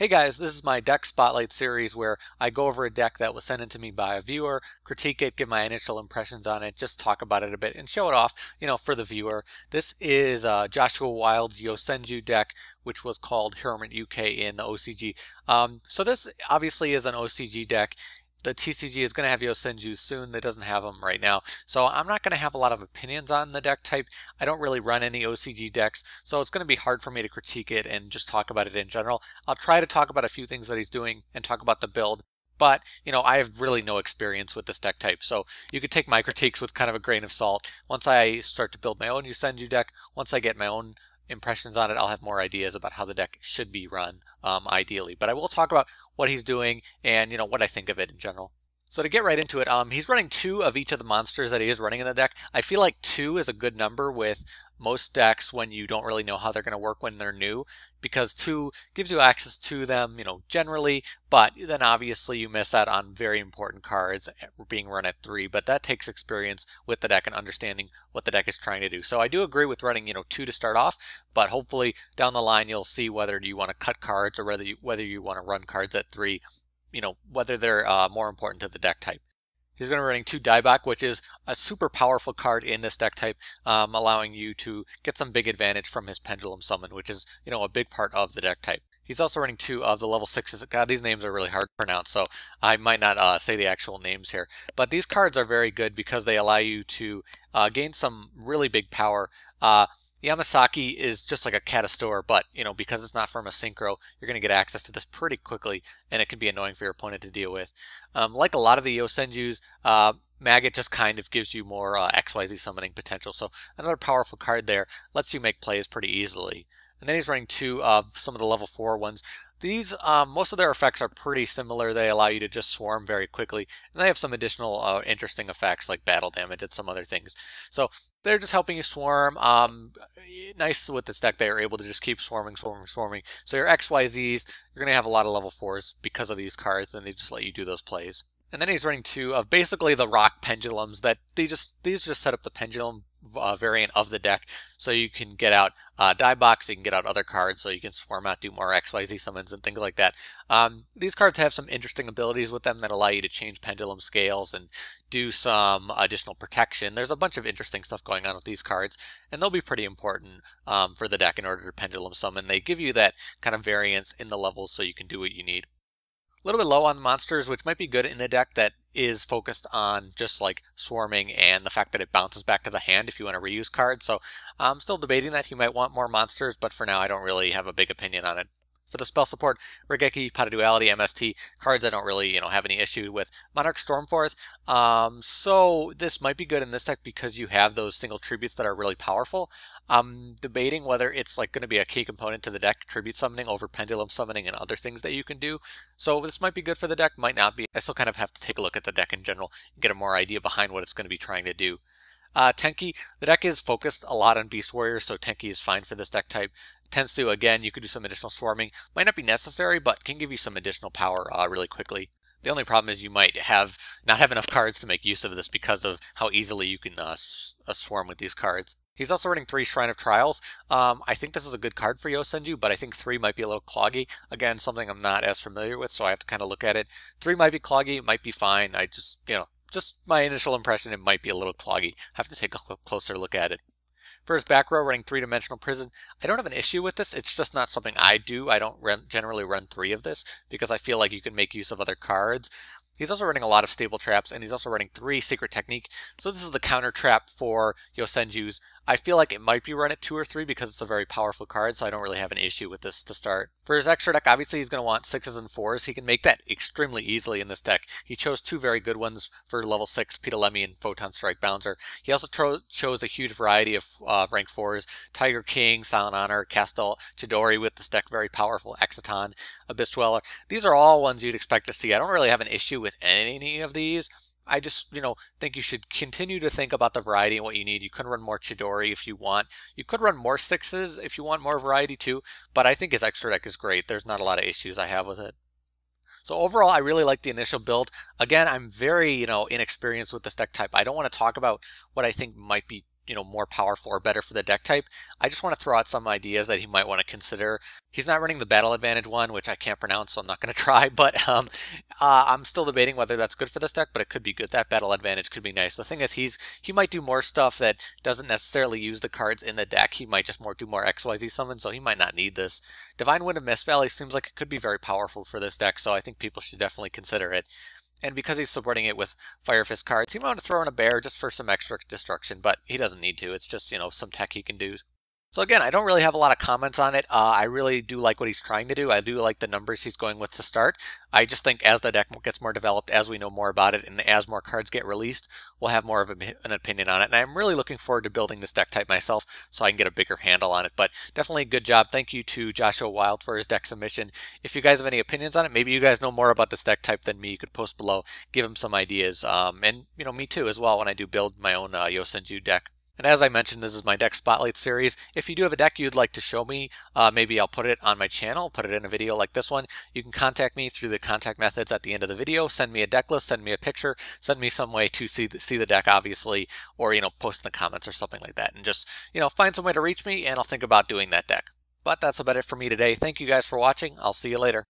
Hey guys, this is my deck spotlight series where I go over a deck that was sent in to me by a viewer, critique it, give my initial impressions on it, just talk about it a bit and show it off, for the viewer. This is Joshua Wilde's Yosenju deck, which was called Hermit UK in the OCG. So this obviously is an OCG deck. The TCG is going to have Yosenju soon. That doesn't have them right now. So I'm not going to have a lot of opinions on the deck type. I don't really run any OCG decks, so it's going to be hard for me to critique it and just talk about it in general. I'll try to talk about a few things that he's doing and talk about the build. But, I have really no experience with this deck type, so you could take my critiques with kind of a grain of salt. Once I start to build my own Yosenju deck, once I get my own impressions on it, I'll have more ideas about how the deck should be run, ideally. But I will talk about what he's doing and, what I think of it in general. So to get right into it, he's running 2 of each of the monsters that he is running in the deck. I feel like 2 is a good number with most decks when you don't really know how they're going to work when they're new, because 2 gives you access to them, generally, but then obviously you miss out on very important cards being run at 3, but that takes experience with the deck and understanding what the deck is trying to do. So I do agree with running, 2 to start off, but hopefully down the line you'll see whether you want to cut cards or whether you want to run cards at 3, whether they're more important to the deck type. He's going to be running 2 Daibak, which is a super powerful card in this deck type, allowing you to get some big advantage from his Pendulum Summon, which is, a big part of the deck type. He's also running 2 of the level 6s. God, these names are really hard to pronounce, so I might not say the actual names here. But these cards are very good because they allow you to gain some really big power. Yamamisaki is just like a Catastor, but, because it's not from a Synchro, you're going to get access to this pretty quickly, and it can be annoying for your opponent to deal with. Like a lot of the Yosenjus, Maggot just kind of gives you more XYZ summoning potential, so another powerful card there, lets you make plays pretty easily. And then he's running 2 of some of the level 4 ones. These, most of their effects are pretty similar. They allow you to just swarm very quickly, and they have some additional interesting effects like battle damage and some other things. So they're just helping you swarm. Nice with this deck, they are able to just keep swarming. So your XYZs, you're going to have a lot of level 4s because of these cards, and they just let you do those plays. And then he's running 2 of basically the rock pendulums that these just set up the pendulum variant of the deck, so you can get out Daibak, so you can get out other cards, so you can swarm out, do more XYZ summons and things like that. These cards have some interesting abilities with them that allow you to change pendulum scales and do some additional protection. There's a bunch of interesting stuff going on with these cards, and they'll be pretty important for the deck in order to pendulum summon. They give you that kind of variance in the levels so you can do what you need. A little bit low on monsters, which might be good in a deck that is focused on just like swarming and the fact that it bounces back to the hand if you want to reuse cards. So I'm still debating that. You might want more monsters, but for now I don't really have a big opinion on it. For the spell support, Raigeki, Pot of Duality, MST, cards I don't really, have any issue with. Monarchs Stormforth, so this might be good in this deck because you have those single tributes that are really powerful. I'm debating whether it's like going to be a key component to the deck, tribute summoning over pendulum summoning and other things that you can do. So this might be good for the deck, might not be. I still kind of have to take a look at the deck in general and get a more idea behind what it's going to be trying to do. Tenki, the deck is focused a lot on Beast Warriors, so Tenki is fine for this deck type. Tensu, again, you could do some additional swarming. Might not be necessary, but can give you some additional power really quickly. The only problem is you might not have enough cards to make use of this because of how easily you can swarm with these cards. He's also running 3 Shrine of Trials. I think this is a good card for Yosenju, but I think 3 might be a little cloggy. Again, something I'm not as familiar with, so I have to kind of look at it. 3 might be cloggy, it might be fine. I just, just my initial impression, it might be a little cloggy. Have to take a closer look at it. For his back row, running 3-dimensional prison, I don't have an issue with this. It's just not something I do. I don't generally run 3 of this because I feel like you can make use of other cards. He's also running a lot of stable traps, and he's also running 3 secret technique. So this is the counter trap for Yosenju's. I feel like it might be run at 2 or 3 because it's a very powerful card, so I don't really have an issue with this to start. For his extra deck, obviously he's going to want 6s and 4s. He can make that extremely easily in this deck. He chose 2 very good ones for level 6, Ptolemy and Photon Strike Bounzer. He also chose a huge variety of rank 4s, Tiger King, Silent Honor, Castel, Chidori with this deck, very powerful, Exciton, Abyss Dweller. These are all ones you'd expect to see. I don't really have an issue with any of these. I just, think you should continue to think about the variety and what you need. You could run more Chidori if you want. You could run more 6s if you want more variety too, but I think his extra deck is great. There's not a lot of issues I have with it. So overall, I really like the initial build. Again, I'm very, inexperienced with this deck type. I don't want to talk about what I think might be more powerful or better for the deck type. I just want to throw out some ideas that he might want to consider. He's not running the Battle Advantage one, which I can't pronounce, so I'm not going to try, but I'm still debating whether that's good for this deck, but it could be good. That Battle Advantage could be nice. The thing is, he might do more stuff that doesn't necessarily use the cards in the deck. He might just do more XYZ summons, so he might not need this. Divine Wind of Mist Valley seems like it could be very powerful for this deck, so I think people should definitely consider it. And because he's supporting it with Fire Fist cards, he might want to throw in a bear just for some extra destruction, but he doesn't need to. It's just, some tech he can do. So again, I don't really have a lot of comments on it. I really do like what he's trying to do. I do like the numbers he's going with to start. I just think as the deck gets more developed, as we know more about it, and as more cards get released, we'll have more of an opinion on it. And I'm really looking forward to building this deck type myself so I can get a bigger handle on it. But definitely a good job. Thank you to Joshua Wilde for his deck submission. If you guys have any opinions on it, maybe you guys know more about this deck type than me, you could post below, give him some ideas. And me too as well when I do build my own Yosenju deck. And as I mentioned, this is my deck spotlight series. If you do have a deck you'd like to show me, maybe I'll put it on my channel, put it in a video like this one. You can contact me through the contact methods at the end of the video. Send me a deck list, send me a picture, send me some way to see the deck, obviously, or post in the comments or something like that. And just find some way to reach me, and I'll think about doing that deck. But that's about it for me today. Thank you guys for watching. I'll see you later.